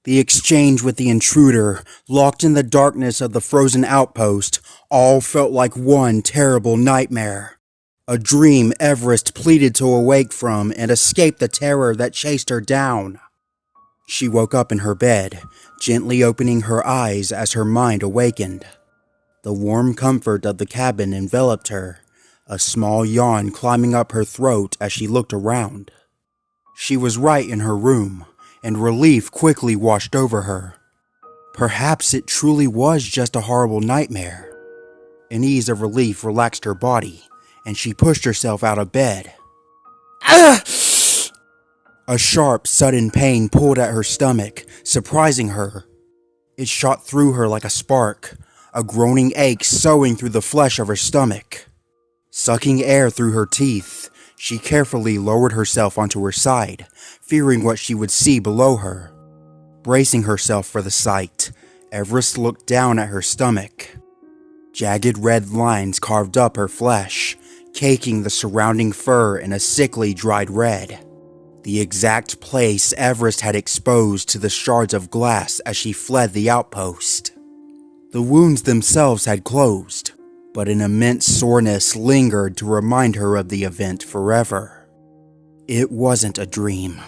The exchange with the intruder, locked in the darkness of the frozen outpost, all felt like one terrible nightmare. A dream Everest pleaded to awake from and escape the terror that chased her down. She woke up in her bed, gently opening her eyes as her mind awakened. The warm comfort of the cabin enveloped her, a small yawn climbing up her throat as she looked around. She was right in her room, and relief quickly washed over her. Perhaps it truly was just a horrible nightmare. An ease of relief relaxed her body, and she pushed herself out of bed. Ah! A sharp, sudden pain pulled at her stomach, surprising her. It shot through her like a spark, a groaning ache sewing through the flesh of her stomach. Sucking air through her teeth, she carefully lowered herself onto her side, fearing what she would see below her. Bracing herself for the sight, Everest looked down at her stomach. Jagged red lines carved up her flesh, caking the surrounding fur in a sickly dried red. The exact place Everest had exposed to the shards of glass as she fled the outpost. The wounds themselves had closed, but an immense soreness lingered to remind her of the event forever. It wasn't a dream.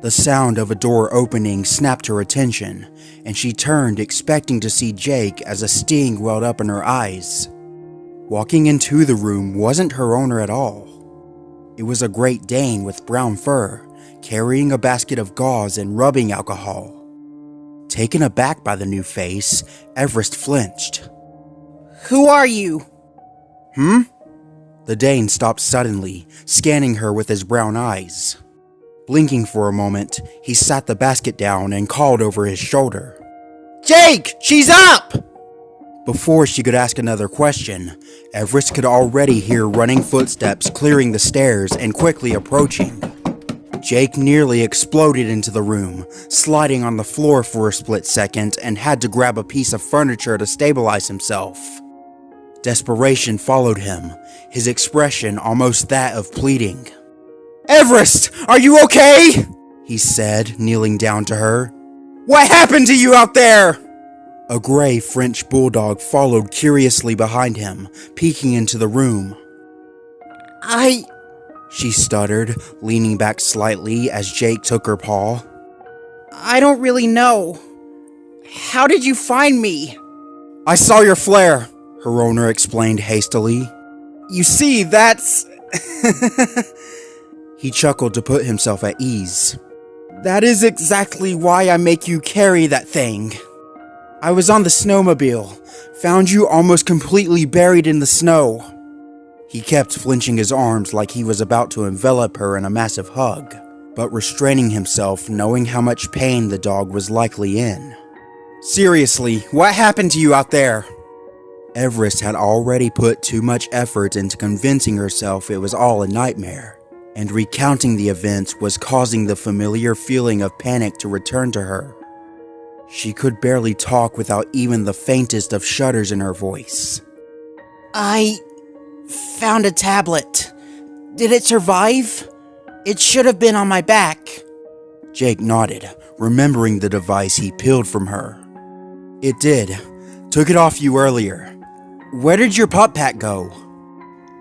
The sound of a door opening snapped her attention, and she turned expecting to see Jake as a sting welled up in her eyes. Walking into the room wasn't her owner at all. It was a Great Dane with brown fur, carrying a basket of gauze and rubbing alcohol. Taken aback by the new face, Everest flinched. "Who are you?" The Dane stopped suddenly, scanning her with his brown eyes. Blinking for a moment, he sat the basket down and called over his shoulder. "Jake, she's up!" Before she could ask another question, Everest could already hear running footsteps clearing the stairs and quickly approaching. Jake nearly exploded into the room, sliding on the floor for a split second and had to grab a piece of furniture to stabilize himself. Desperation followed him, his expression almost that of pleading. "Everest, are you okay?" he said, kneeling down to her. "What happened to you out there?" A gray French bulldog followed curiously behind him, peeking into the room. She stuttered, leaning back slightly as Jake took her paw. "I don't really know. How did you find me?" "I saw your flare," her owner explained hastily. "You see, that's..." He chuckled to put himself at ease. "That is exactly why I make you carry that thing. I was on the snowmobile, found you almost completely buried in the snow." He kept flinching his arms like he was about to envelop her in a massive hug, but restraining himself knowing how much pain the dog was likely in. "Seriously, what happened to you out there?" Everest had already put too much effort into convincing herself it was all a nightmare, and recounting the events was causing the familiar feeling of panic to return to her. She could barely talk without even the faintest of shudders in her voice. "I found a tablet. Did it survive? It should have been on my back." Jake nodded, remembering the device he peeled from her. "It did. Took it off you earlier. Where did your pup pack go?"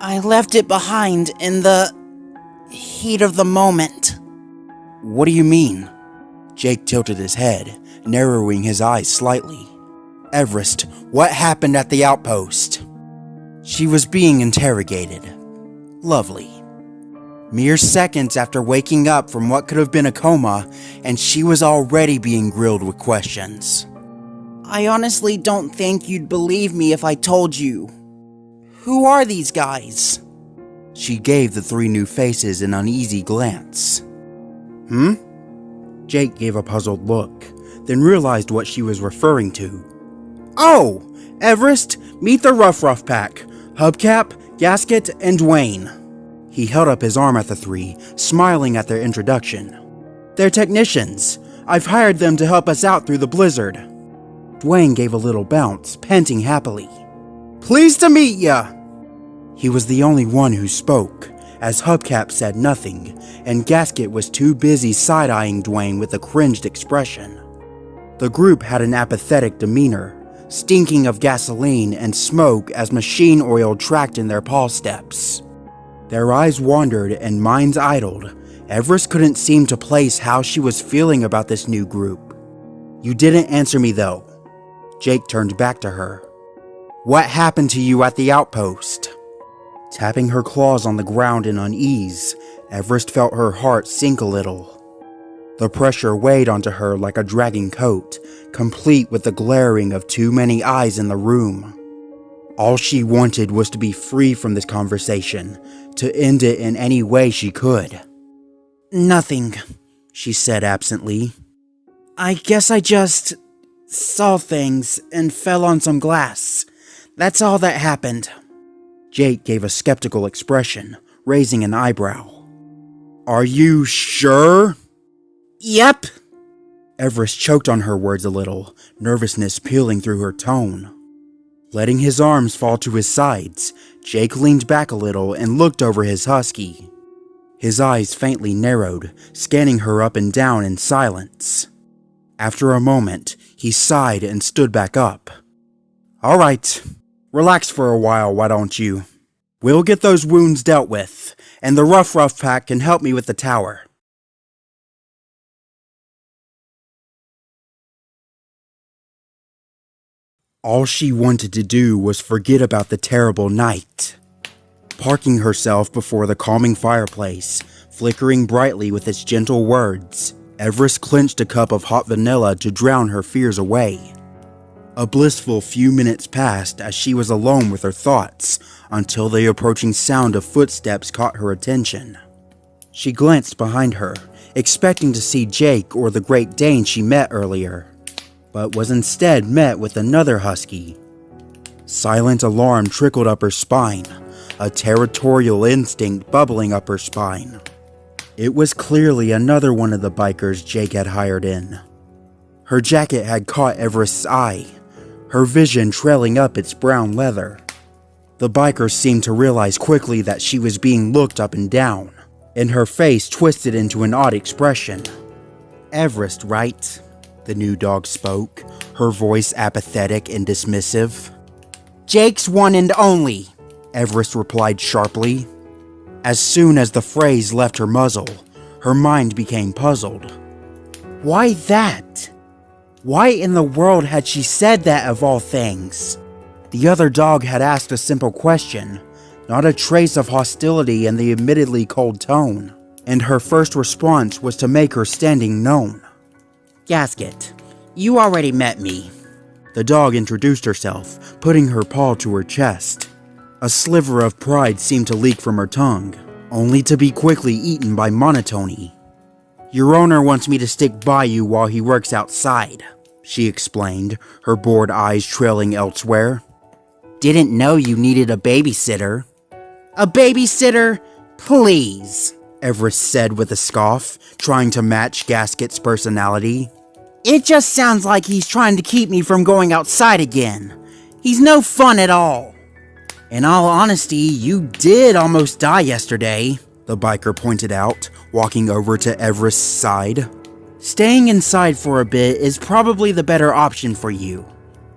"I left it behind in the heat of the moment." "What do you mean?" Jake tilted his head, narrowing his eyes slightly. "Everest, what happened at the outpost?" She was being interrogated. Lovely. Mere seconds after waking up from what could have been a coma, and she was already being grilled with questions. "I honestly don't think you'd believe me if I told you. Who are these guys?" She gave the three new faces an uneasy glance. Jake gave a puzzled look, then realized what she was referring to. "Oh, Everest, meet the Rough Pack. Hubcap, Gasket, and Dwayne." He held up his arm at the three, smiling at their introduction. "They're technicians. I've hired them to help us out through the blizzard." Dwayne gave a little bounce, panting happily. "Pleased to meet ya!" He was the only one who spoke, as Hubcap said nothing, and Gasket was too busy side-eyeing Dwayne with a cringed expression. The group had an apathetic demeanor, stinking of gasoline and smoke as machine oil tracked in their paw steps. Their eyes wandered and minds idled. Everest couldn't seem to place how she was feeling about this new group. "You didn't answer me though." Jake turned back to her. "What happened to you at the outpost?" Tapping her claws on the ground in unease, Everest felt her heart sink a little. The pressure weighed onto her like a dragging coat, complete with the glaring of too many eyes in the room. All she wanted was to be free from this conversation, to end it in any way she could. "Nothing," she said absently. "I guess I just saw things and fell on some glass. That's all that happened." Jake gave a skeptical expression, raising an eyebrow. "Are you sure?" "Yep." Everest choked on her words a little, nervousness peeling through her tone. Letting his arms fall to his sides, Jake leaned back a little and looked over his husky. His eyes faintly narrowed, scanning her up and down in silence. After a moment, he sighed and stood back up. "All right, relax for a while, why don't you? We'll get those wounds dealt with, and the rough pack can help me with the tower." All she wanted to do was forget about the terrible night. Parking herself before the calming fireplace, flickering brightly with its gentle words, Everest clenched a cup of hot vanilla to drown her fears away. A blissful few minutes passed as she was alone with her thoughts, until the approaching sound of footsteps caught her attention. She glanced behind her, expecting to see Jake or the Great Dane she met earlier, but was instead met with another husky. Silent alarm trickled up her spine, a territorial instinct bubbling up her spine. It was clearly another one of the bikers Jake had hired in. Her jacket had caught Everest's eye, her vision trailing up its brown leather. The biker seemed to realize quickly that she was being looked up and down, and her face twisted into an odd expression. "Everest, right?" The new dog spoke, her voice apathetic and dismissive. "Jake's one and only," Everest replied sharply. As soon as the phrase left her muzzle, her mind became puzzled. Why that? Why in the world had she said that of all things? The other dog had asked a simple question, not a trace of hostility in the admittedly cold tone, and her first response was to make her standing known. "Gasket, you already met me." The dog introduced herself, putting her paw to her chest. A sliver of pride seemed to leak from her tongue, only to be quickly eaten by monotony. "Your owner wants me to stick by you while he works outside," she explained, her bored eyes trailing elsewhere. "Didn't know you needed a babysitter." "A babysitter? Please," Everest said with a scoff, trying to match Gasket's personality. "It just sounds like he's trying to keep me from going outside again. He's no fun at all." "In all honesty, you did almost die yesterday," the biker pointed out, walking over to Everest's side. "Staying inside for a bit is probably the better option for you,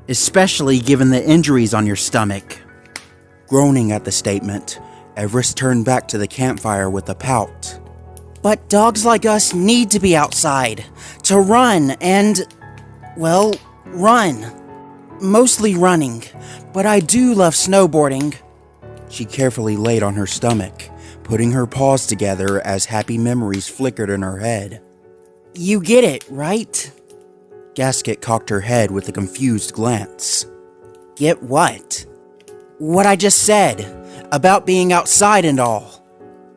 especially given the injuries on your stomach." Groaning at the statement, Everest turned back to the campfire with a pout. "But dogs like us need to be outside, to run and, well, run. Mostly running, but I do love snowboarding." She carefully laid on her stomach, putting her paws together as happy memories flickered in her head. "You get it, right?" Gasket cocked her head with a confused glance. "Get what?" "What I just said, about being outside and all.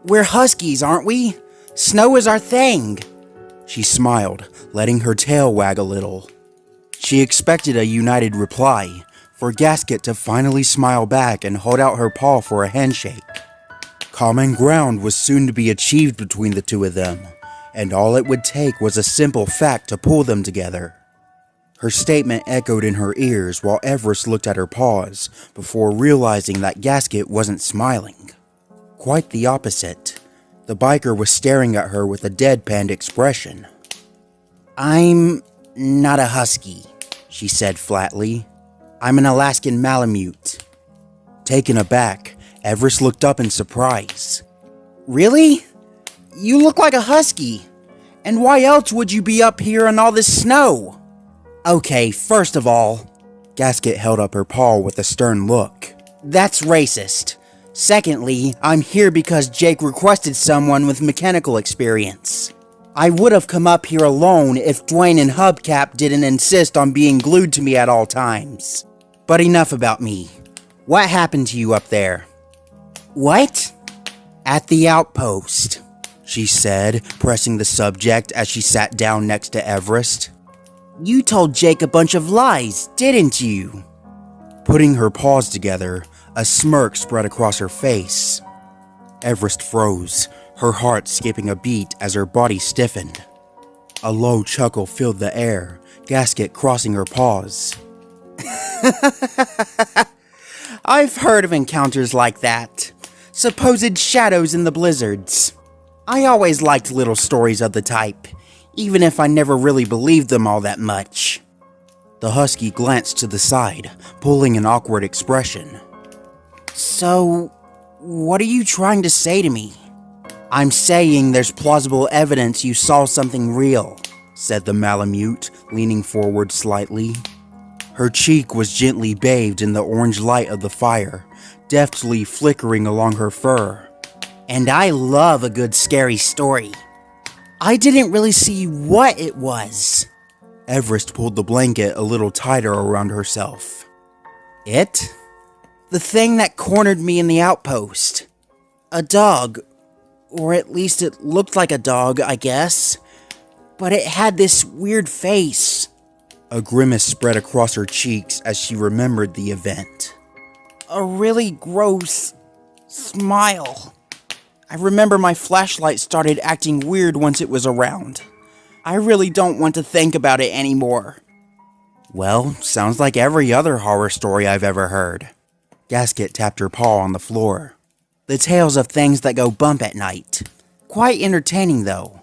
We're huskies, aren't we? Snow is our thing." She smiled, letting her tail wag a little. She expected a united reply, for Gasket to finally smile back and hold out her paw for a handshake. Common ground was soon to be achieved between the two of them, and all it would take was a simple fact to pull them together. Her statement echoed in her ears while Everest looked at her paws, before realizing that Gasket wasn't smiling. Quite the opposite. The biker was staring at her with a deadpan expression. "I'm not a husky," she said flatly. "I'm an Alaskan Malamute." Taken aback, Everest looked up in surprise. "Really? You look like a husky. And why else would you be up here in all this snow?" "Okay, first of all," Gasket held up her paw with a stern look, "that's racist. Secondly, I'm here because Jake requested someone with mechanical experience. I would have come up here alone if Dwayne and Hubcap didn't insist on being glued to me at all times. But enough about me. What happened to you up there?" "What?" "At the outpost," she said, pressing the subject as she sat down next to Everest. "You told Jake a bunch of lies, didn't you?" Putting her paws together, a smirk spread across her face. Everest froze, her heart skipping a beat as her body stiffened. A low chuckle filled the air, Gasket crossing her paws. "I've heard of encounters like that. Supposed shadows in the blizzards. I always liked little stories of the type, even if I never really believed them all that much." The husky glanced to the side, pulling an awkward expression. "So, what are you trying to say to me?" "I'm saying there's plausible evidence you saw something real," said the Malamute, leaning forward slightly. Her cheek was gently bathed in the orange light of the fire, deftly flickering along her fur. "And I love a good scary story. I didn't really see what it was." Everest pulled the blanket a little tighter around herself. "It? The thing that cornered me in the outpost. A dog. Or at least it looked like a dog, I guess. But it had this weird face." A grimace spread across her cheeks as she remembered the event. "A really gross smile. I remember my flashlight started acting weird once it was around. I really don't want to think about it anymore." "Well, sounds like every other horror story I've ever heard." Gasket tapped her paw on the floor. "The tales of things that go bump at night. Quite entertaining, though.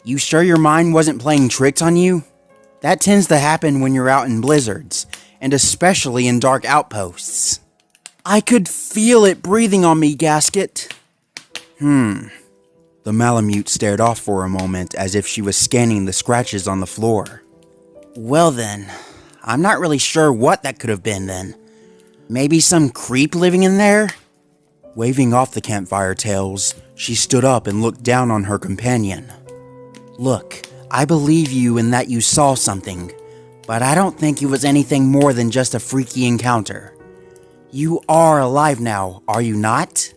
You sure your mind wasn't playing tricks on you? That tends to happen when you're out in blizzards, and especially in dark outposts." "I could feel it breathing on me, Gasket." The Malamute stared off for a moment as if she was scanning the scratches on the floor. "Well then, I'm not really sure what that could have been then. Maybe some creep living in there?" Waving off the campfire tales, she stood up and looked down on her companion. "Look, I believe you in that you saw something, but I don't think it was anything more than just a freaky encounter. You are alive now, are you not?"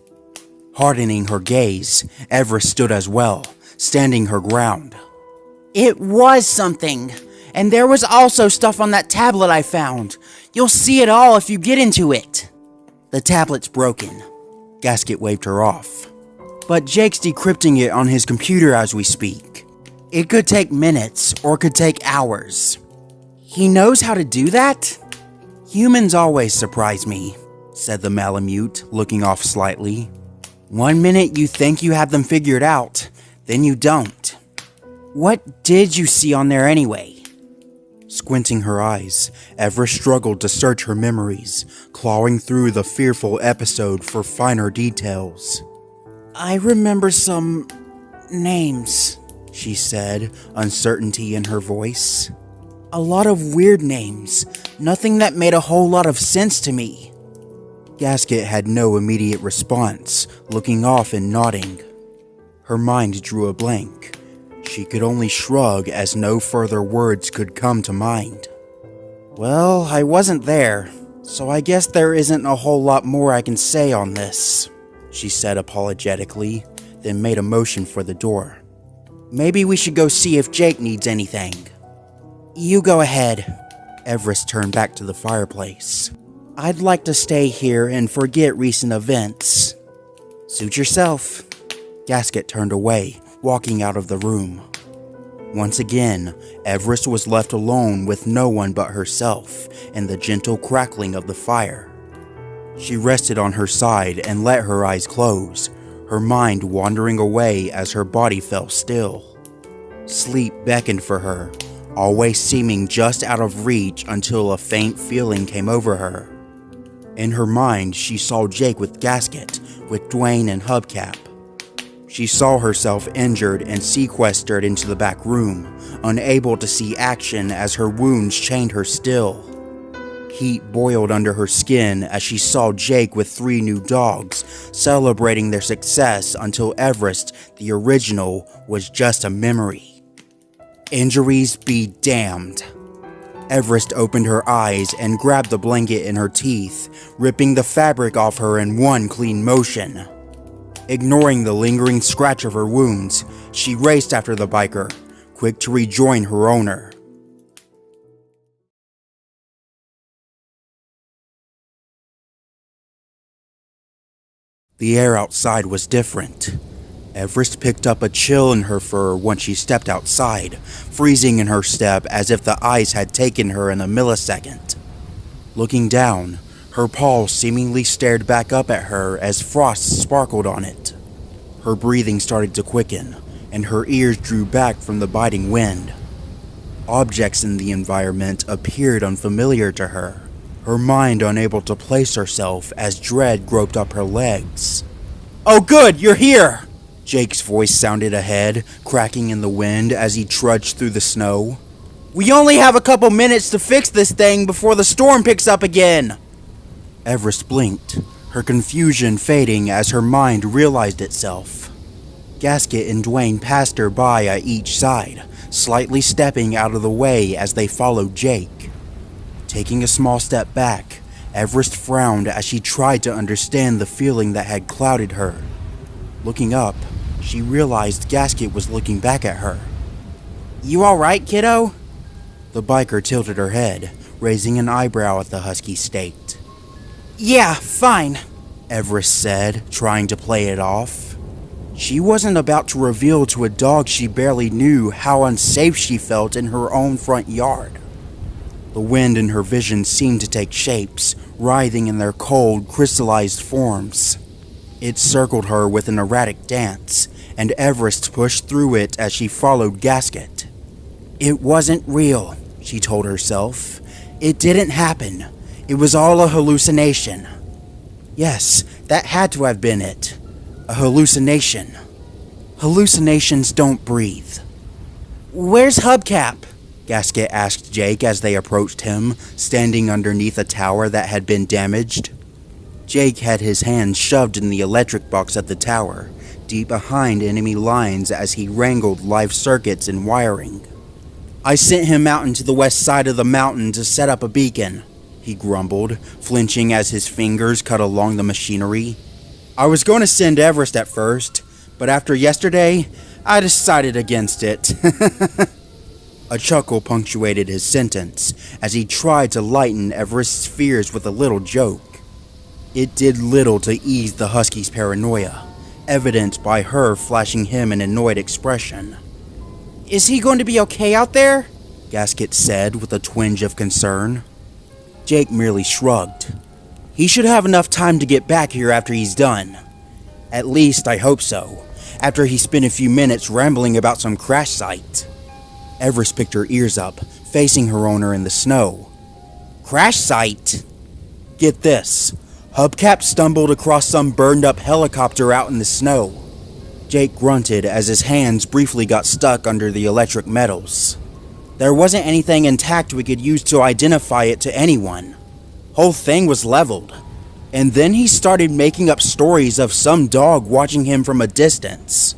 Hardening her gaze, Everest stood as well, standing her ground. "It was something, and there was also stuff on that tablet I found. You'll see it all if you get into it." "The tablet's broken." Gasket waved her off. "But Jake's decrypting it on his computer as we speak. It could take minutes, or could take hours." "He knows how to do that?" "Humans always surprise me," said the Malamute, looking off slightly. "One minute you think you have them figured out, then you don't. What did you see on there anyway?" Squinting her eyes, Everest struggled to search her memories, clawing through the fearful episode for finer details. "I remember some names," she said, uncertainty in her voice. "A lot of weird names, nothing that made a whole lot of sense to me." Gasket had no immediate response, looking off and nodding. Her mind drew a blank. She could only shrug as no further words could come to mind. "Well, I wasn't there, so I guess there isn't a whole lot more I can say on this," she said apologetically, then made a motion for the door. "Maybe we should go see if Jake needs anything." "You go ahead." Everest turned back to the fireplace. "I'd like to stay here and forget recent events." "Suit yourself." Gasket turned away, walking out of the room. Once again, Everest was left alone with no one but herself and the gentle crackling of the fire. She rested on her side and let her eyes close, her mind wandering away as her body fell still. Sleep beckoned for her, always seeming just out of reach until a faint feeling came over her. In her mind, she saw Jake with Gasket, with Dwayne and Hubcap. She saw herself injured and sequestered into the back room, unable to see action as her wounds chained her still. Heat boiled under her skin as she saw Jake with 3 new dogs, celebrating their success until Everest, the original, was just a memory. Injuries be damned. Everest opened her eyes and grabbed the blanket in her teeth, ripping the fabric off her in one clean motion. Ignoring the lingering scratch of her wounds, she raced after the biker, quick to rejoin her owner. The air outside was different. Everest picked up a chill in her fur once she stepped outside, freezing in her step as if the ice had taken her in a millisecond. Looking down, her paw seemingly stared back up at her as frost sparkled on it. Her breathing started to quicken, and her ears drew back from the biting wind. Objects in the environment appeared unfamiliar to her, her mind unable to place herself as dread groped up her legs. "Oh good, you're here!" Jake's voice sounded ahead, cracking in the wind as he trudged through the snow. "We only have a couple minutes to fix this thing before the storm picks up again!" Everest blinked, her confusion fading as her mind realized itself. Gasket and Dwayne passed her by at each side, slightly stepping out of the way as they followed Jake. Taking a small step back, Everest frowned as she tried to understand the feeling that had clouded her. Looking up, she realized Gasket was looking back at her. "You alright, kiddo?" The biker tilted her head, raising an eyebrow at the husky state. "Yeah, fine," Everest said, trying to play it off. She wasn't about to reveal to a dog she barely knew how unsafe she felt in her own front yard. The wind in her vision seemed to take shapes, writhing in their cold, crystallized forms. It circled her with an erratic dance, and Everest pushed through it as she followed Gasket. "It wasn't real," she told herself. "It didn't happen. It was all a hallucination." Yes, that had to have been it. A hallucination. Hallucinations don't breathe. "Where's Hubcap?" Gasket asked Jake as they approached him, standing underneath a tower that had been damaged. Jake had his hands shoved in the electric box at the tower, deep behind enemy lines as he wrangled live circuits and wiring. "I sent him out into the west side of the mountain to set up a beacon," he grumbled, flinching as his fingers cut along the machinery. "I was going to send Everest at first, but after yesterday, I decided against it." A chuckle punctuated his sentence as he tried to lighten Everest's fears with a little joke. It did little to ease the husky's paranoia, evident by her flashing him an annoyed expression. "Is he going to be okay out there?" Gasket said with a twinge of concern. Jake merely shrugged. "He should have enough time to get back here after he's done. At least, I hope so, after he spent a few minutes rambling about some crash site." Everest picked her ears up, facing her owner in the snow. "Crash site?" "Get this. Hubcap stumbled across some burned-up helicopter out in the snow." Jake grunted as his hands briefly got stuck under the electric metals. "There wasn't anything intact we could use to identify it to anyone. Whole thing was leveled. And then he started making up stories of some dog watching him from a distance.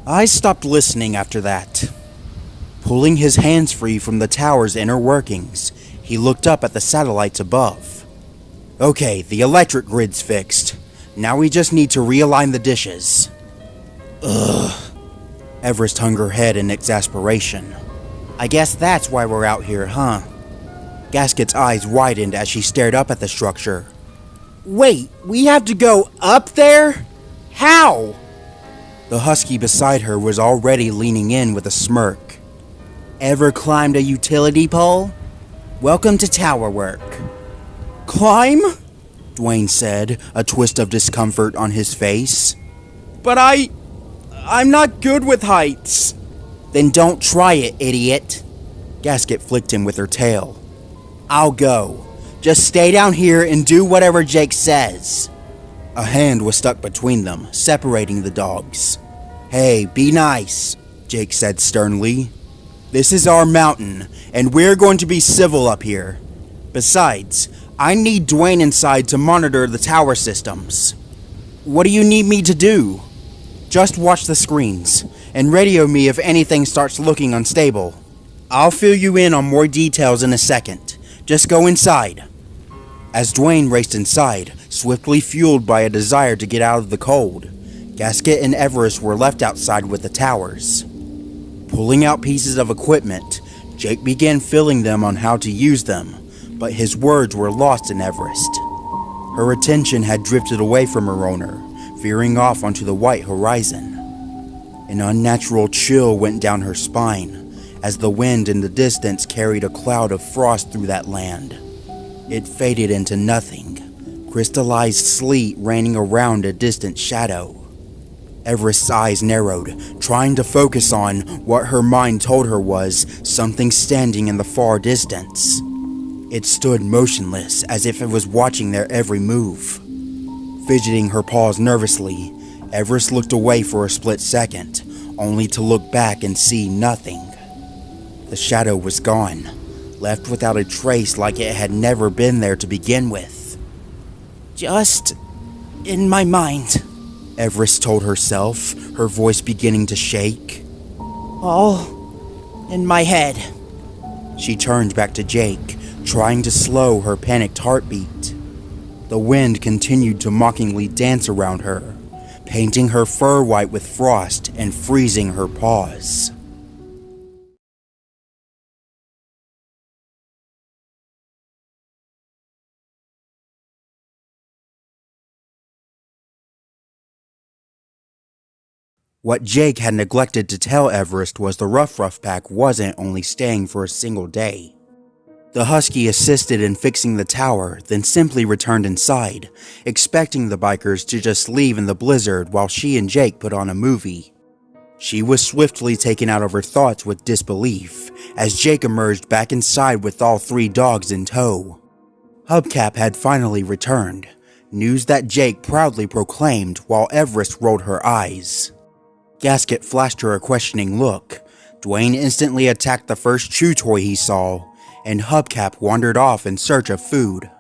I stopped listening after that." Pulling his hands free from the tower's inner workings, he looked up at the satellites above. "Okay, the electric grid's fixed. Now we just need to realign the dishes." Ugh. Everest hung her head in exasperation. "I guess that's why we're out here, huh?" Gasket's eyes widened as she stared up at the structure. "Wait, we have to go up there? How?" The husky beside her was already leaning in with a smirk. "Ever climbed a utility pole? Welcome to tower work." "Climb?" Dwayne said, a twist of discomfort on his face. But I'm not good with heights. Then don't try it, idiot. Gasket flicked him with her tail. I'll go. Just stay down here and do whatever Jake says. A hand was stuck between them, separating the dogs. Hey, be nice, Jake said sternly. This is our mountain, and we're going to be civil up here. Besides, I need Dwayne inside to monitor the tower systems. What do you need me to do? Just watch the screens, and radio me if anything starts looking unstable. I'll fill you in on more details in a second. Just go inside. As Dwayne raced inside, swiftly fueled by a desire to get out of the cold, Gasket and Everest were left outside with the towers. Pulling out pieces of equipment, Jake began filling them on how to use them, but his words were lost in Everest. Her attention had drifted away from her owner, veering off onto the white horizon. An unnatural chill went down her spine, as the wind in the distance carried a cloud of frost through that land. It faded into nothing, crystallized sleet raining around a distant shadow. Everest's eyes narrowed, trying to focus on what her mind told her was something standing in the far distance. It stood motionless, as if it was watching their every move. Fidgeting her paws nervously, Everest looked away for a split second, only to look back and see nothing. The shadow was gone, left without a trace like it had never been there to begin with. Just in my mind, Everest told herself, her voice beginning to shake. All in my head. She turned back to Jake, trying to slow her panicked heartbeat. The wind continued to mockingly dance around her, painting her fur white with frost and freezing her paws. What Jake had neglected to tell Everest was the Rough Pack wasn't only staying for a single day. The Husky assisted in fixing the tower, then simply returned inside, expecting the bikers to just leave in the blizzard while she and Jake put on a movie. She was swiftly taken out of her thoughts with disbelief, as Jake emerged back inside with all 3 dogs in tow. Hubcap had finally returned, news that Jake proudly proclaimed while Everest rolled her eyes. Gasket flashed her a questioning look. Dwayne instantly attacked the first chew toy he saw, and Hubcap wandered off in search of food.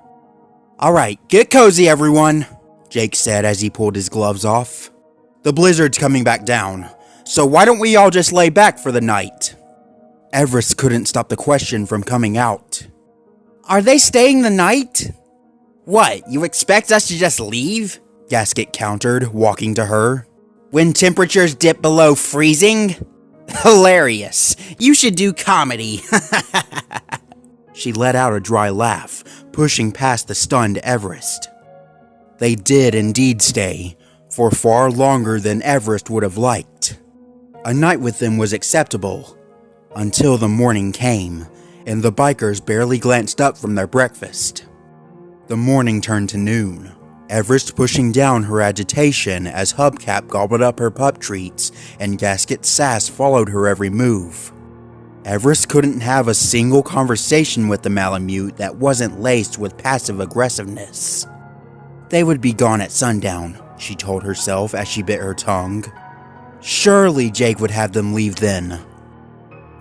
Alright, get cozy everyone, Jake said as he pulled his gloves off. The blizzard's coming back down, so why don't we all just lay back for the night? Everest couldn't stop the question from coming out. Are they staying the night? What, you expect us to just leave? Gasket countered, walking to her. When temperatures dip below freezing? Hilarious. You should do comedy. She let out a dry laugh, pushing past the stunned Everest. They did indeed stay, for far longer than Everest would have liked. A night with them was acceptable, until the morning came, and the bikers barely glanced up from their breakfast. The morning turned to noon, Everest pushing down her agitation as Hubcap gobbled up her pup treats and Gasket's sass followed her every move. Everest couldn't have a single conversation with the Malamute that wasn't laced with passive aggressiveness. They would be gone at sundown, she told herself as she bit her tongue. Surely Jake would have them leave then.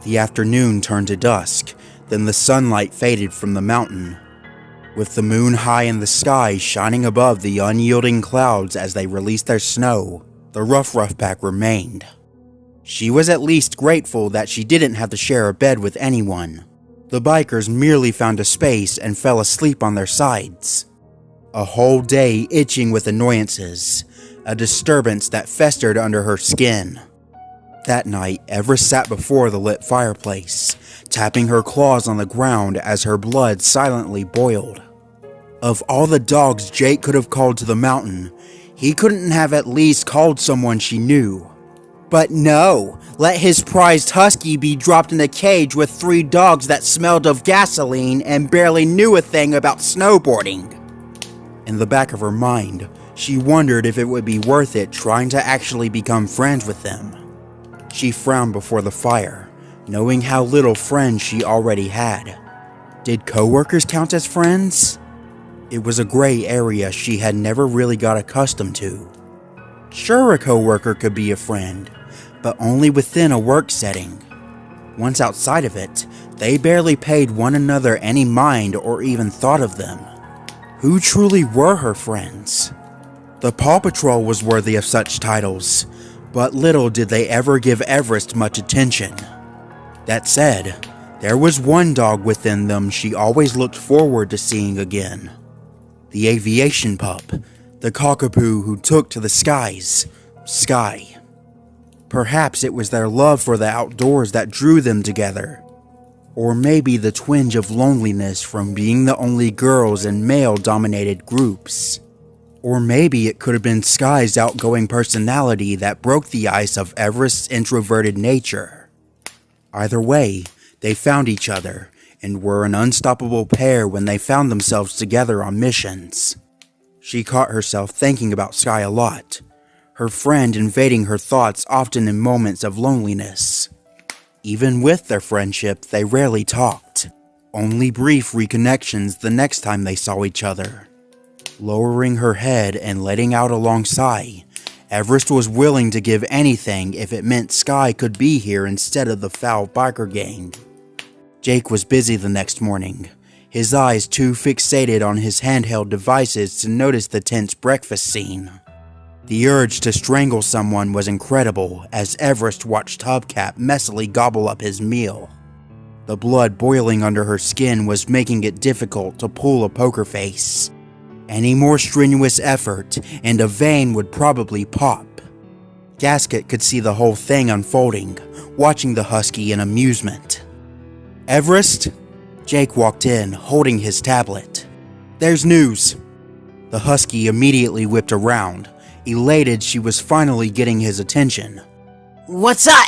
The afternoon turned to dusk, then the sunlight faded from the mountain. With the moon high in the sky shining above the unyielding clouds as they released their snow, the Rough Pack remained. She was at least grateful that she didn't have to share a bed with anyone. The bikers merely found a space and fell asleep on their sides. A whole day itching with annoyances, a disturbance that festered under her skin. That night, Everest sat before the lit fireplace, tapping her claws on the ground as her blood silently boiled. Of all the dogs Jake could have called to the mountain, he couldn't have at least called someone she knew. But no, let his prized husky be dropped in a cage with 3 dogs that smelled of gasoline and barely knew a thing about snowboarding. In the back of her mind, She wondered if it would be worth it trying to actually become friends with them. She frowned before the fire, knowing how little friends she already had. Did coworkers count as friends? It was a gray area she had never really got accustomed to. Sure, a coworker could be a friend, but only within a work setting. Once outside of it, they barely paid one another any mind or even thought of them. Who truly were her friends? The Paw Patrol was worthy of such titles, but little did they ever give Everest much attention. That said, there was one dog within them she always looked forward to seeing again. The aviation pup, the cockapoo who took to the skies, Sky. Perhaps it was their love for the outdoors that drew them together. Or maybe the twinge of loneliness from being the only girls in male-dominated groups. Or maybe it could have been Sky's outgoing personality that broke the ice of Everest's introverted nature. Either way, they found each other, and were an unstoppable pair when they found themselves together on missions. She caught herself thinking about Sky a lot, her friend invading her thoughts often in moments of loneliness. Even with their friendship, they rarely talked, only brief reconnections the next time they saw each other. Lowering her head and letting out a long sigh, Everest was willing to give anything if it meant Sky could be here instead of the foul biker gang. Jake was busy the next morning, his eyes too fixated on his handheld devices to notice the tense breakfast scene. The urge to strangle someone was incredible as Everest watched Hubcap messily gobble up his meal. The blood boiling under her skin was making it difficult to pull a poker face. Any more strenuous effort, and a vein would probably pop. Gasket could see the whole thing unfolding, watching the husky in amusement. "Everest?" Jake walked in, holding his tablet. "There's news." The husky immediately whipped around, elated she was finally getting his attention. "What's up?"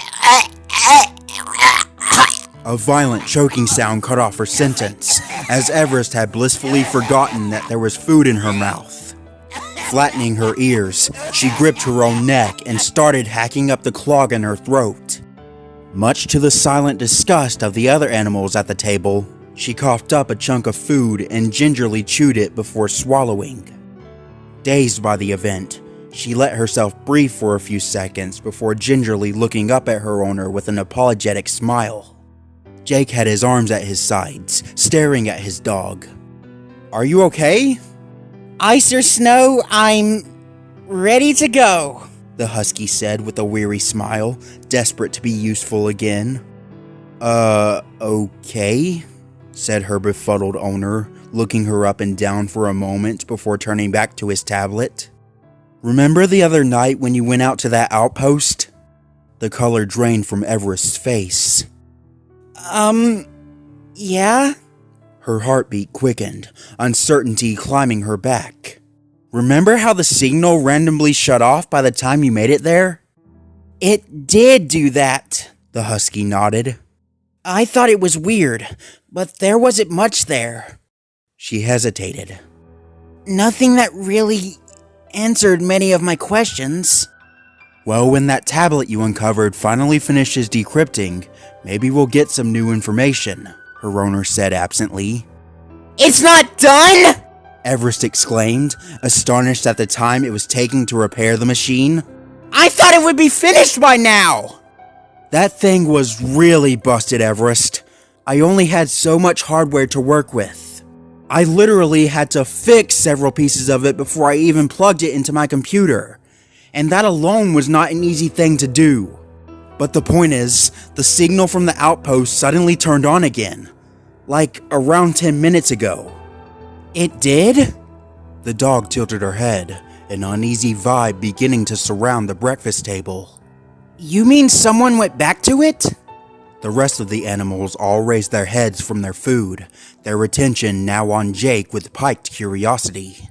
A violent choking sound cut off her sentence, as Everest had blissfully forgotten that there was food in her mouth. Flattening her ears, she gripped her own neck and started hacking up the clog in her throat. Much to the silent disgust of the other animals at the table, she coughed up a chunk of food and gingerly chewed it before swallowing. Dazed by the event, she let herself breathe for a few seconds before gingerly looking up at her owner with an apologetic smile. Jake had his arms at his sides, staring at his dog. "Are you okay?" "Ice or snow, I'm ready to go," the husky said with a weary smile, desperate to be useful again. Okay," said her befuddled owner, looking her up and down for a moment before turning back to his tablet. "Remember the other night when you went out to that outpost?" The color drained from Everest's face. Yeah?" Her heartbeat quickened, uncertainty climbing her back. "Remember how the signal randomly shut off by the time you made it there?" "It did do that," the husky nodded. "I thought it was weird, but there wasn't much there." She hesitated. "Nothing that really answered many of my questions." "Well, when that tablet you uncovered finally finishes decrypting, maybe we'll get some new information," her owner said absently. "It's not done?" Everest exclaimed, astonished at the time it was taking to repair the machine. "I thought it would be finished by now!" "That thing was really busted, Everest. I only had so much hardware to work with. I literally had to fix several pieces of it before I even plugged it into my computer. And that alone was not an easy thing to do. But the point is, the signal from the outpost suddenly turned on again. Like around 10 minutes ago." "It did?" The dog tilted her head, an uneasy vibe beginning to surround the breakfast table. "You mean someone went back to it?" The rest of the animals all raised their heads from their food, their attention now on Jake with piqued curiosity.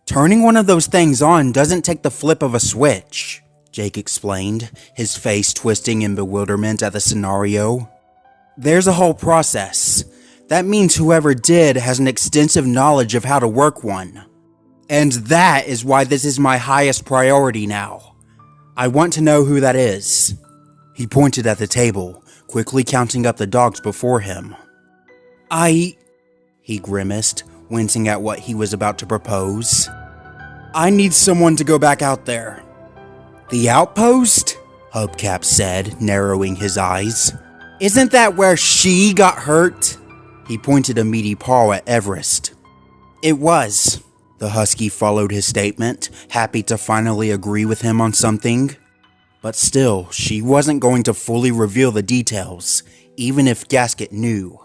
"Turning one of those things on doesn't take the flip of a switch," Jake explained, his face twisting in bewilderment at the scenario. "There's a whole process. That means whoever did has an extensive knowledge of how to work one. And that is why this is my highest priority now. I want to know who that is. He pointed at the table, quickly counting up the dogs before him. He grimaced, wincing at what he was about to propose. I need someone to go back out there. The outpost? Hubcap said, narrowing his eyes. Isn't that where she got hurt? He pointed a meaty paw at Everest. It was. The husky followed his statement, happy to finally agree with him on something. But still, she wasn't going to fully reveal the details, even if Gasket knew.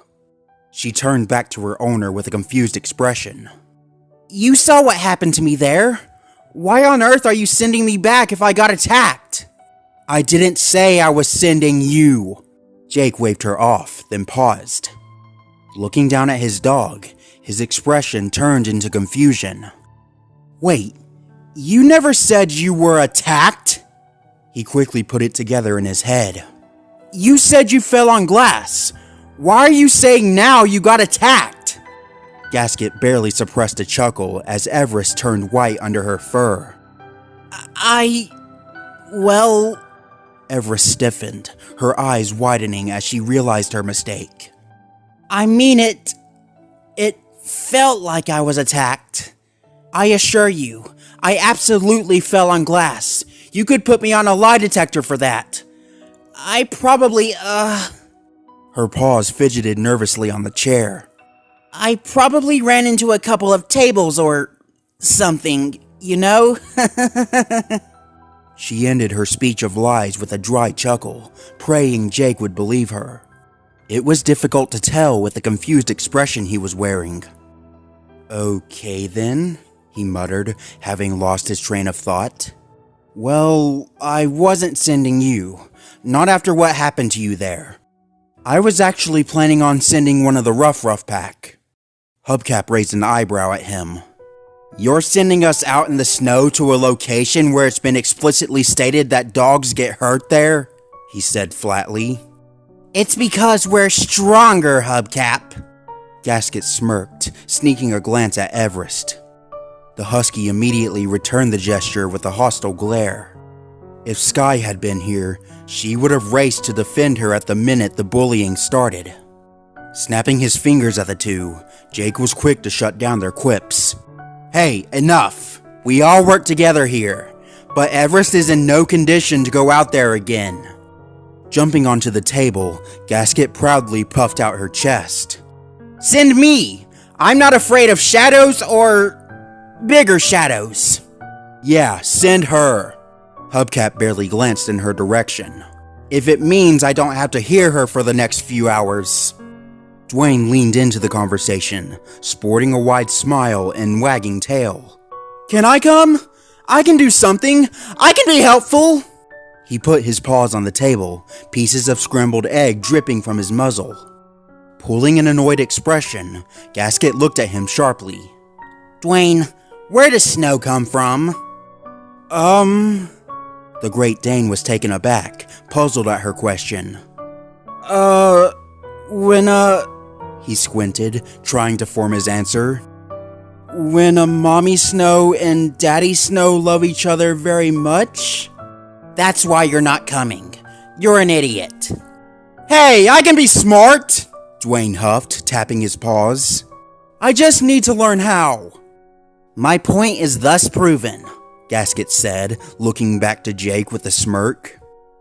She turned back to her owner with a confused expression. You saw what happened to me there. Why on earth are you sending me back if I got attacked? I didn't say I was sending you. Jake waved her off, then paused. Looking down at his dog, his expression turned into confusion. Wait, you never said you were attacked? He quickly put it together in his head. You said you fell on glass. Why are you saying now you got attacked? Gasket barely suppressed a chuckle as Everest turned white under her fur. Well... Everest stiffened, her eyes widening as she realized her mistake. I mean it felt like I was attacked. I assure you, I absolutely fell on glass. You could put me on a lie detector for that. I probably, Her paws fidgeted nervously on the chair. I probably ran into a couple of tables or something, you know? She ended her speech of lies with a dry chuckle, praying Jake would believe her. It was difficult to tell with the confused expression he was wearing. Okay then, he muttered, having lost his train of thought. Well, I wasn't sending you. Not after what happened to you there. I was actually planning on sending one of the Rough pack. Hubcap raised an eyebrow at him. You're sending us out in the snow to a location where it's been explicitly stated that dogs get hurt there? He said flatly. It's because we're stronger, Hubcap. Gasket smirked, sneaking a glance at Everest. The husky immediately returned the gesture with a hostile glare. If Sky had been here, she would have raced to defend her at the minute the bullying started. Snapping his fingers at the two, Jake was quick to shut down their quips. Hey, enough! We all work together here, but Everest is in no condition to go out there again. Jumping onto the table, Gasket proudly puffed out her chest. Send me! I'm not afraid of shadows or... bigger shadows. Yeah, send her. Hubcap barely glanced in her direction. If it means I don't have to hear her for the next few hours. Dwayne leaned into the conversation, sporting a wide smile and wagging tail. Can I come? I can do something. I can be helpful. He put his paws on the table, pieces of scrambled egg dripping from his muzzle. Pulling an annoyed expression, Gasket looked at him sharply. Dwayne, where does snow come from? The Great Dane was taken aback, puzzled at her question. He squinted, trying to form his answer. When a mommy snow and daddy snow love each other very much? That's why you're not coming. You're an idiot. Hey, I can be smart! Dwayne huffed, tapping his paws. I just need to learn how. My point is thus proven, Gasket said, looking back to Jake with a smirk.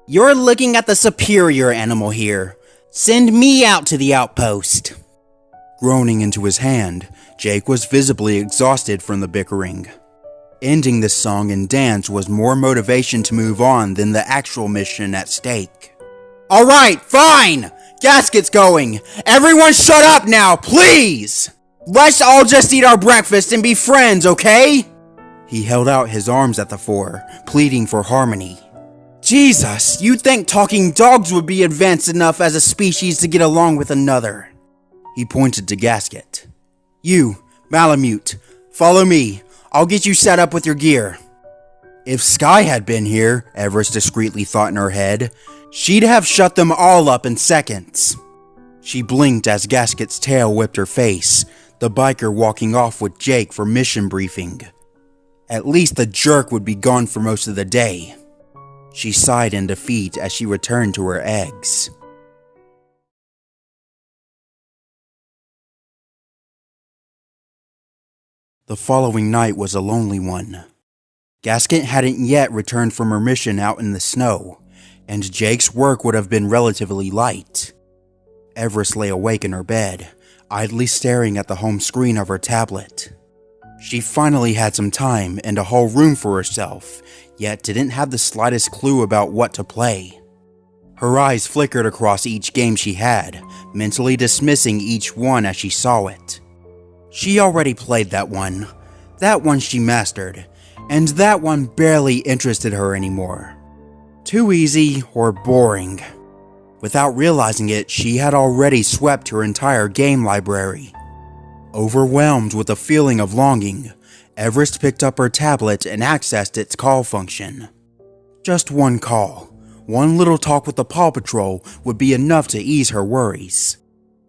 You're looking at the superior animal here. Send me out to the outpost. Groaning into his hand, Jake was visibly exhausted from the bickering. Ending this song and dance was more motivation to move on than the actual mission at stake. Alright, fine! Gasket's going! Everyone shut up now, please! Let's all just eat our breakfast and be friends, okay? He held out his arms at the four, pleading for harmony. Jesus, you'd think talking dogs would be advanced enough as a species to get along with another. He pointed to Gasket. You, Malamute, follow me. I'll get you set up with your gear. If Sky had been here, Everest discreetly thought in her head, she'd have shut them all up in seconds. She blinked as Gasket's tail whipped her face, the biker walking off with Jake for mission briefing. At least the jerk would be gone for most of the day. She sighed in defeat as she returned to her eggs. The following night was a lonely one. Gasket hadn't yet returned from her mission out in the snow, and Jake's work would have been relatively light. Everest lay awake in her bed, idly staring at the home screen of her tablet. She finally had some time and a whole room for herself, yet didn't have the slightest clue about what to play. Her eyes flickered across each game she had, mentally dismissing each one as she saw it. She already played that one she mastered, and that one barely interested her anymore. Too easy or boring. Without realizing it, she had already swept her entire game library. Overwhelmed with a feeling of longing, Everest picked up her tablet and accessed its call function. Just one call, one little talk with the Paw Patrol would be enough to ease her worries.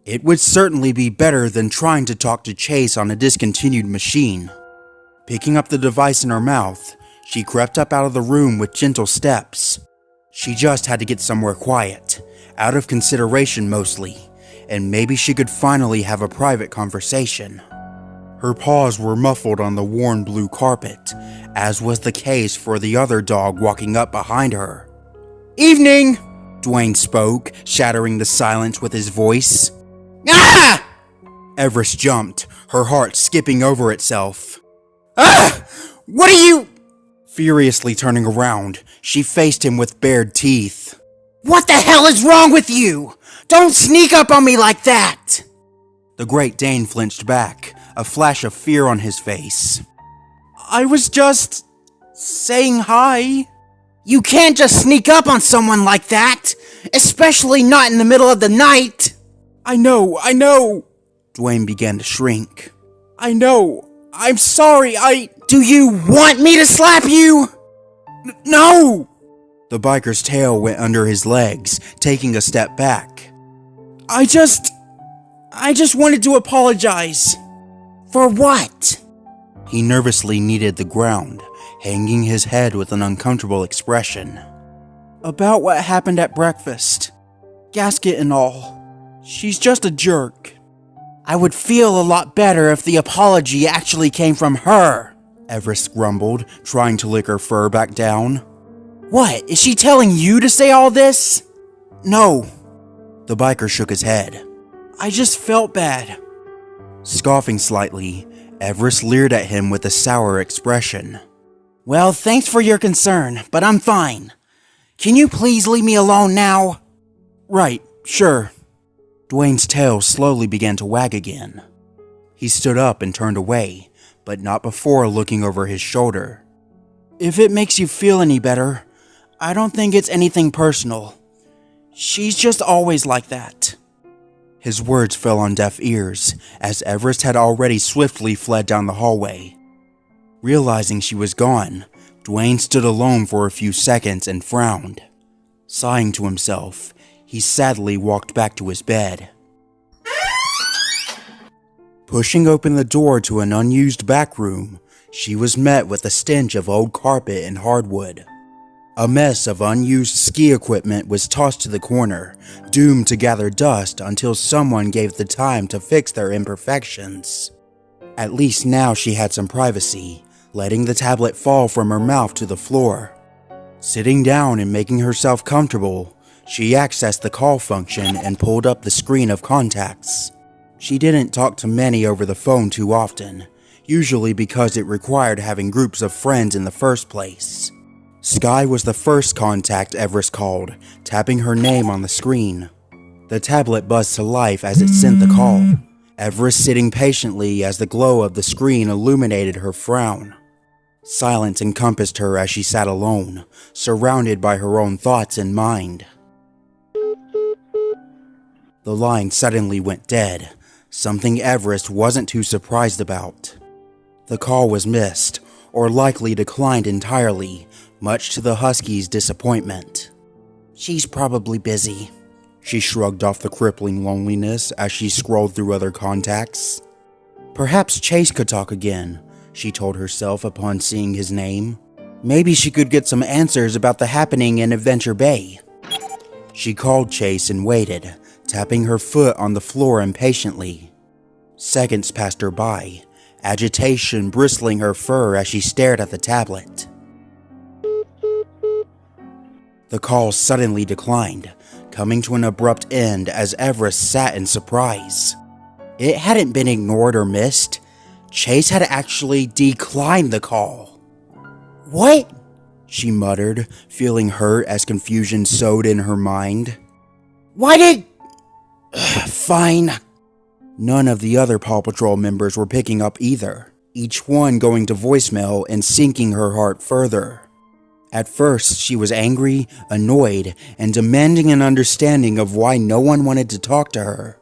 It would certainly be better than trying to talk to Chase on a discontinued machine. Picking up the device in her mouth, she crept up out of the room with gentle steps. She just had to get somewhere quiet, out of consideration mostly, and maybe she could finally have a private conversation. Her paws were muffled on the worn blue carpet, as was the case for the other dog walking up behind her. "Evening!" Dwayne spoke, shattering the silence with his voice. "Ah!" Everest jumped, her heart skipping over itself. "Ah! What are you—" Furiously turning around, she faced him with bared teeth. "What the hell is wrong with you? Don't sneak up on me like that!" The Great Dane flinched back, a flash of fear on his face. "I was just saying hi." "You can't just sneak up on someone like that, especially not in the middle of the night." I know. Dwayne began to shrink. "I know. I'm sorry, Do you want me to slap you?" "No!" The biker's tail went under his legs, taking a step back. I just wanted to apologize." "For what?" He nervously kneaded the ground, hanging his head with an uncomfortable expression. "About what happened at breakfast. Gasket and all. She's just a jerk." "I would feel a lot better if the apology actually came from her," Everest grumbled, trying to lick her fur back down. "What, is she telling you to say all this?" "No." The biker shook his head. "I just felt bad." Scoffing slightly, Everest leered at him with a sour expression. "Well, thanks for your concern, but I'm fine. Can you please leave me alone now?" "Right, sure." Dwayne's tail slowly began to wag again. He stood up and turned away, but not before looking over his shoulder. "If it makes you feel any better, I don't think it's anything personal. She's just always like that." His words fell on deaf ears, as Everest had already swiftly fled down the hallway. Realizing she was gone, Dwayne stood alone for a few seconds and frowned. Sighing to himself, he sadly walked back to his bed. Pushing open the door to an unused back room, she was met with a stench of old carpet and hardwood. A mess of unused ski equipment was tossed to the corner, doomed to gather dust until someone gave the time to fix their imperfections. At least now she had some privacy, letting the tablet fall from her mouth to the floor. Sitting down and making herself comfortable, she accessed the call function and pulled up the screen of contacts. She didn't talk to many over the phone too often, usually because it required having groups of friends in the first place. Sky was the first contact Everest called, tapping her name on the screen. The tablet buzzed to life as it sent the call, Everest sitting patiently as the glow of the screen illuminated her frown. Silence encompassed her as she sat alone, surrounded by her own thoughts and mind. The line suddenly went dead, something Everest wasn't too surprised about. The call was missed, or likely declined entirely, much to the Husky's disappointment. "She's probably busy." She shrugged off the crippling loneliness as she scrolled through other contacts. Perhaps Chase could talk again. she told herself upon seeing his name. Maybe she could get some answers about the happening in Adventure Bay. She called Chase and waited, tapping her foot on the floor impatiently. Seconds passed her by, agitation bristling her fur as she stared at the tablet. The call suddenly declined, coming to an abrupt end as Everest sat in surprise. It hadn't been ignored or missed. Chase had actually declined the call. What? She muttered, feeling hurt as confusion sowed in her mind. Why did... Fine. None of the other Paw Patrol members were picking up either, each one going to voicemail and sinking her heart further. At first, she was angry, annoyed, and demanding an understanding of why no one wanted to talk to her.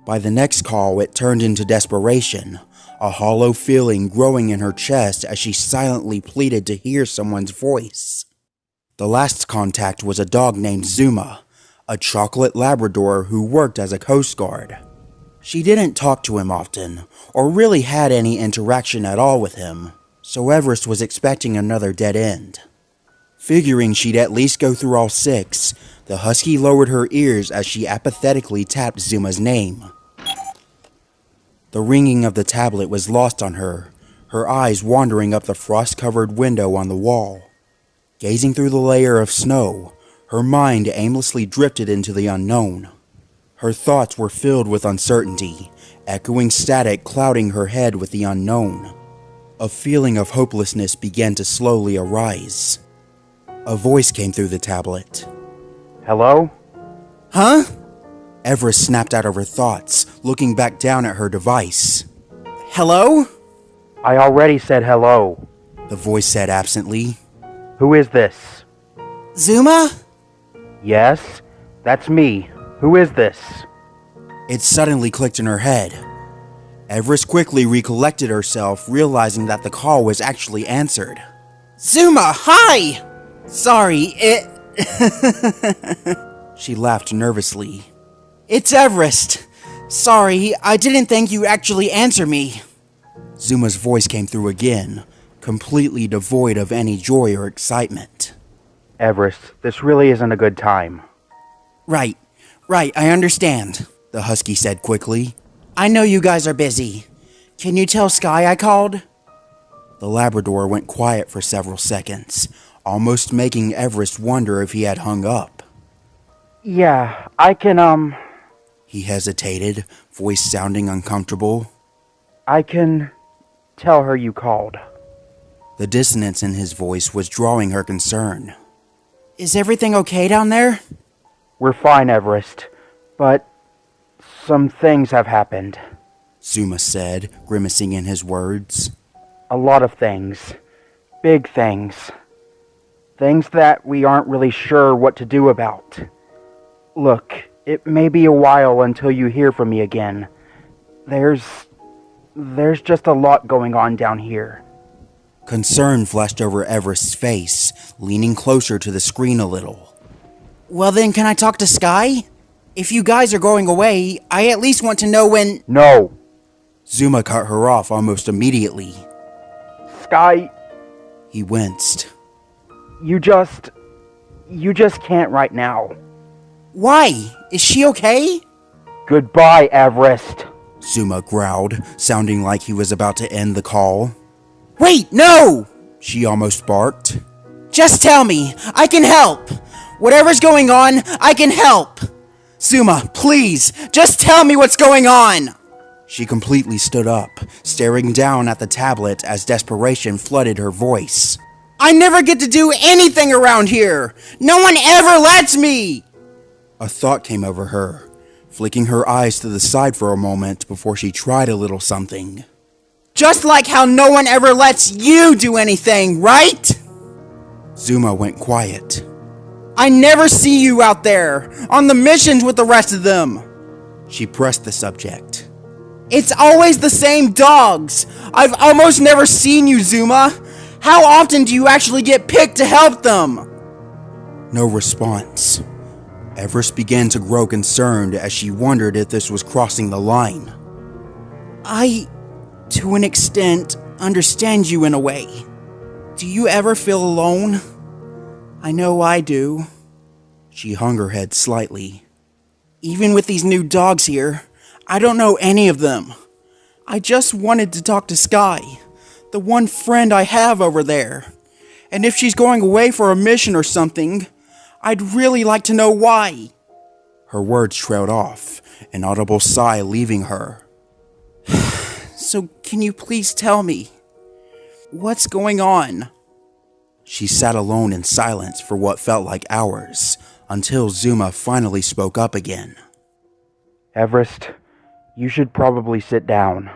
By the next call, it turned into desperation, a hollow feeling growing in her chest as she silently pleaded to hear someone's voice. The last contact was a dog named Zuma, a chocolate Labrador who worked as a Coast Guard. She didn't talk to him often, or really had any interaction at all with him, so Everest was expecting another dead end. Figuring she'd at least go through all 6, the husky lowered her ears as she apathetically tapped Zuma's name. The ringing of the tablet was lost on her, her eyes wandering up the frost-covered window on the wall. Gazing through the layer of snow, her mind aimlessly drifted into the unknown. Her thoughts were filled with uncertainty, echoing static clouding her head with the unknown. A feeling of hopelessness began to slowly arise. A voice came through the tablet. Hello? Huh? Everest snapped out of her thoughts, looking back down at her device. Hello? I already said hello. The voice said absently. Who is this? Zuma? Yes, that's me. Who is this? It suddenly clicked in her head. Everest quickly recollected herself, realizing that the call was actually answered. Zuma, hi! Sorry, She laughed nervously. It's Everest. Sorry, I didn't think you'd actually answer me. Zuma's voice came through again, completely devoid of any joy or excitement. Everest, this really isn't a good time. Right, I understand, the husky said quickly. I know you guys are busy. Can you tell Sky I called? The Labrador went quiet for several seconds, almost making Everest wonder if he had hung up. Yeah, I can, He hesitated, voice sounding uncomfortable. I can tell her you called. The dissonance in his voice was drawing her concern. Is everything okay down there? We're fine, Everest, but some things have happened. Zuma said, grimacing in his words. A lot of things. Big things. Things that we aren't really sure what to do about. Look, it may be a while until you hear from me again. There's just a lot going on down here. Concern flashed over Everest's face, leaning closer to the screen a little. Well then, can I talk to Sky? If you guys are going away, I at least want to know when... No! Zuma cut her off almost immediately. Sky, He winced. you just can't right now. Why? Is she okay? Goodbye, Everest. Zuma growled, sounding like he was about to end the call. Wait, no! She almost barked. Just tell me. I can help. Whatever's going on, I can help. Zuma, please, just tell me what's going on. She completely stood up, staring down at the tablet as desperation flooded her voice. I never get to do anything around here. No one ever lets me. A thought came over her, flicking her eyes to the side for a moment before she tried a little something. Just like how no one ever lets you do anything, right? Zuma went quiet. I never see you out there, on the missions with the rest of them. She pressed the subject. It's always the same dogs. I've almost never seen you, Zuma. How often do you actually get picked to help them? No response. Everest began to grow concerned as she wondered if this was crossing the line. To an extent, understand you in a way. Do you ever feel alone? I know I do. She hung her head slightly. Even with these new dogs here, I don't know any of them. I just wanted to talk to Sky, the one friend I have over there. And if she's going away for a mission or something, I'd really like to know why. Her words trailed off, an audible sigh leaving her. So can you please tell me, what's going on? She sat alone in silence for what felt like hours, until Zuma finally spoke up again. Everest, you should probably sit down.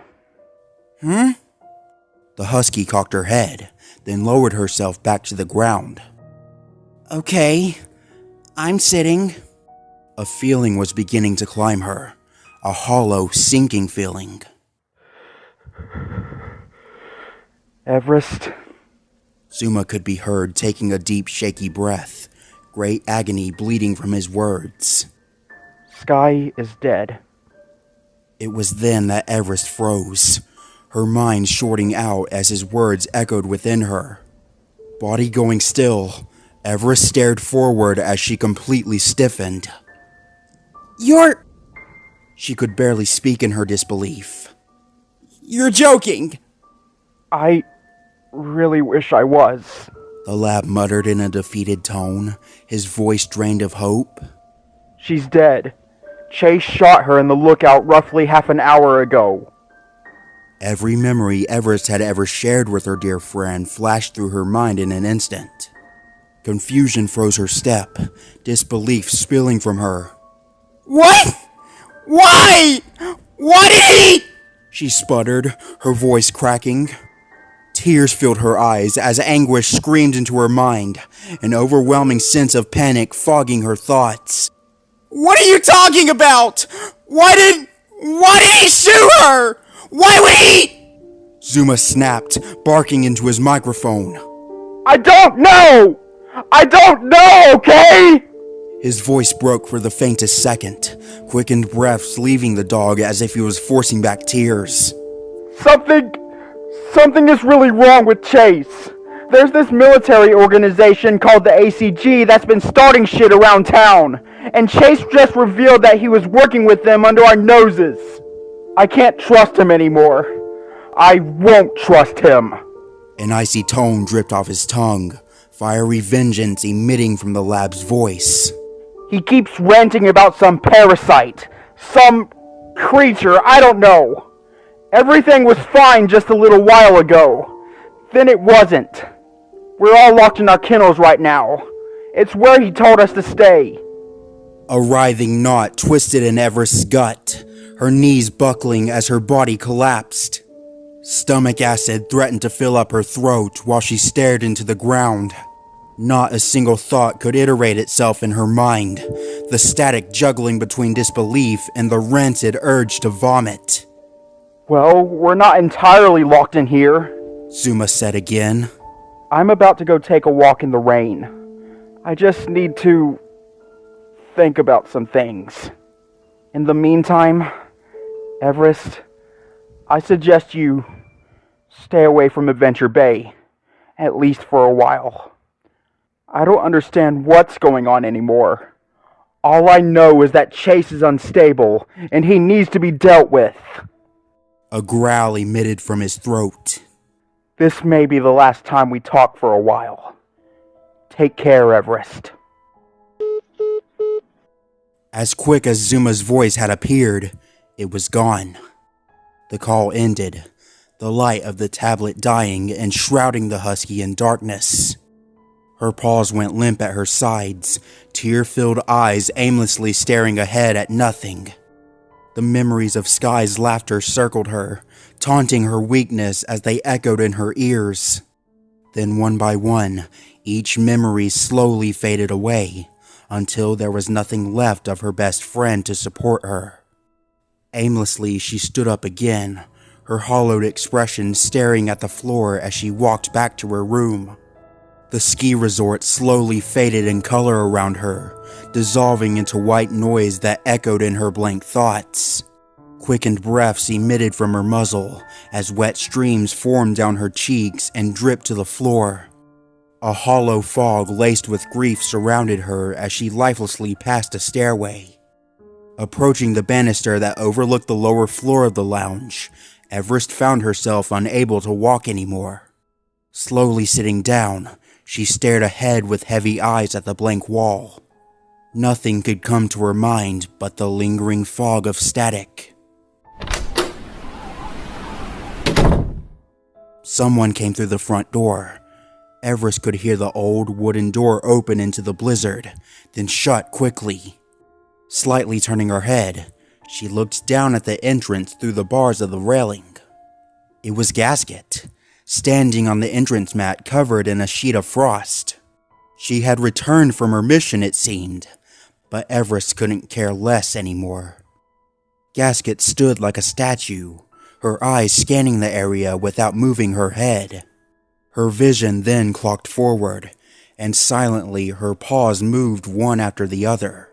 The husky cocked her head, then lowered herself back to the ground. Okay, I'm sitting. A feeling was beginning to climb her, a hollow, sinking feeling. Everest. Zuma could be heard taking a deep, shaky breath, great agony bleeding from his words. Sky is dead. It was then that Everest froze, her mind shorting out as his words echoed within her. Body going still, Everest stared forward as she completely stiffened. You're... She could barely speak in her disbelief. You're joking! I really wish I was. The lab muttered in a defeated tone, his voice drained of hope. She's dead. Chase shot her in the lookout roughly half an hour ago. Every memory Everest had ever shared with her dear friend flashed through her mind in an instant. Confusion froze her step, disbelief spilling from her. What? Why? Why did he? She sputtered, her voice cracking. Tears filled her eyes as anguish screamed into her mind, an overwhelming sense of panic fogging her thoughts. What are you talking about? Why did he shoot her? Why would he? Zuma snapped, barking into his microphone. I don't know! I don't know, okay? His voice broke for the faintest second, quickened breaths leaving the dog as if he was forcing back tears. Something is really wrong with Chase. There's this military organization called the ACG that's been starting shit around town, and Chase just revealed that he was working with them under our noses. I can't trust him anymore. I won't trust him. An icy tone dripped off his tongue, fiery vengeance emitting from the lab's voice. He keeps ranting about some parasite, some creature, I don't know. Everything was fine just a little while ago. Then it wasn't. We're all locked in our kennels right now. It's where he told us to stay. A writhing knot twisted in Everest's gut, her knees buckling as her body collapsed. Stomach acid threatened to fill up her throat while she stared into the ground. Not a single thought could iterate itself in her mind, the static juggling between disbelief and the rancid urge to vomit. Well, we're not entirely locked in here, Zuma said again. I'm about to go take a walk in the rain. I just need to think about some things. In the meantime, Everest, I suggest you stay away from Adventure Bay, at least for a while. I don't understand what's going on anymore. All I know is that Chase is unstable, and he needs to be dealt with. A growl emitted from his throat. This may be the last time we talk for a while. Take care, Everest. As quick as Zuma's voice had appeared, it was gone. The call ended, the light of the tablet dying and shrouding the husky in darkness. Her paws went limp at her sides, tear-filled eyes aimlessly staring ahead at nothing. The memories of Sky's laughter circled her, taunting her weakness as they echoed in her ears. Then one by one, each memory slowly faded away, until there was nothing left of her best friend to support her. Aimlessly, she stood up again, her hollowed expression staring at the floor as she walked back to her room. The ski resort slowly faded in color around her, dissolving into white noise that echoed in her blank thoughts. Quickened breaths emitted from her muzzle as wet streams formed down her cheeks and dripped to the floor. A hollow fog laced with grief surrounded her as she lifelessly passed a stairway. Approaching the banister that overlooked the lower floor of the lounge, Everest found herself unable to walk anymore. Slowly sitting down, she stared ahead with heavy eyes at the blank wall. Nothing could come to her mind but the lingering fog of static. Someone came through the front door. Everest could hear the old wooden door open into the blizzard, then shut quickly. Slightly turning her head, she looked down at the entrance through the bars of the railing. It was Gasket, standing on the entrance mat covered in a sheet of frost. She had returned from her mission, it seemed, but Everest couldn't care less anymore. Gasket stood like a statue, her eyes scanning the area without moving her head. Her vision then clocked forward, and silently her paws moved one after the other.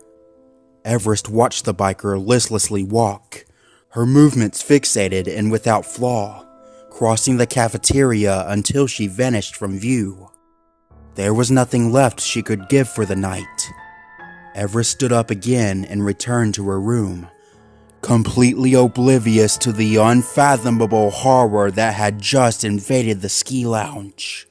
Everest watched the biker listlessly walk, her movements fixated and without flaw, crossing the cafeteria until she vanished from view. There was nothing left she could give for the night. Everest stood up again and returned to her room, completely oblivious to the unfathomable horror that had just invaded the ski lounge.